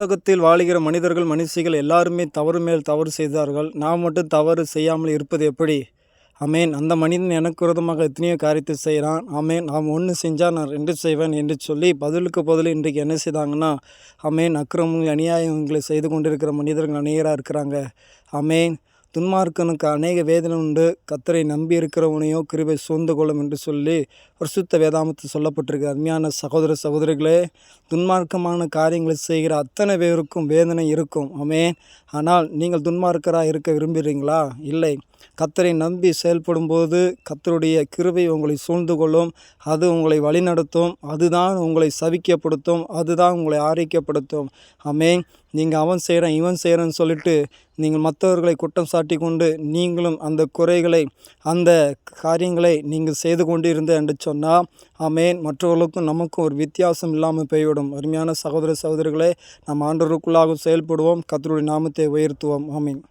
உலகத்தில் வாழுகிற மனிதர்கள், மனுஷிகள் எல்லாருமே தவறு மேல் தவறு செய்தார்கள். நாம் மட்டும் தவறு செய்யாமல் இருப்பது எப்படி? ஆமென். அந்த மனிதன் எனக்கு விரோதமாக எத்தனையோ காரியத்தை செய்கிறான். ஆமென். அவன் 1 செஞ்சா நான் 2 செய்வேன் என்று சொல்லி பதிலுக்கு பதில் இன்றைக்கு என்ன செய்தாங்கன்னா, ஆமென், அக்கிரமங்கள், அநியாயங்களை செய்து கொண்டிருக்கிற மனிதர்கள் அநேகராக இருக்கிறாங்க. ஆமென். துன்மார்க்கனுக்கு அநேக வேதனை உண்டு, கர்த்தரை நம்பி இருக்கிறவனையோ கிருபை சூழ்ந்து கொள்ளும் என்று சொல்லி பரிசுத்த வேதாகமத்தில் சொல்லப்பட்டிருக்கு. அருமையான சகோதர சகோதரிகளே, துன்மார்க்கமான காரியங்களை செய்கிற அத்தனை பேருக்கும் வேதனை இருக்கும். ஆமென். ஆனால் நீங்கள் துன்மார்க்கராக இருக்க விரும்புகிறீங்களா? இல்லை. கர்த்தரை நம்பி செயல்படும்போது கர்த்தருடைய கிருபை உங்களை சூழ்ந்து கொள்ளும். அது உங்களை வழிநடத்தும். அதுதான் உங்களை சவிக்கப்படுத்தும். அதுதான் உங்களை ஆரோக்கியப்படுத்தும். ஆமென். நீங்கள் அவன் செய்கிறான் இவன் செய்கிறான்னு சொல்லிட்டு நீங்கள் மற்றவர்களை குற்றம் சாட்டி கொண்டு நீங்களும் அந்த குறைகளை, அந்த காரியங்களை நீங்கள் செய்து கொண்டு இருந்த என்று சொன்னால், ஆமென், மற்றவர்களுக்கும் நமக்கும் ஒரு வித்தியாசம் இல்லாமல் போய்விடும். அருமையான சகோதர சகோதரிகளே, நாம் ஆண்டவருக்குள்ளாக செயல்படுவோம். கர்த்தருடைய நாமத்தை உயர்த்துவோம். ஆமென்.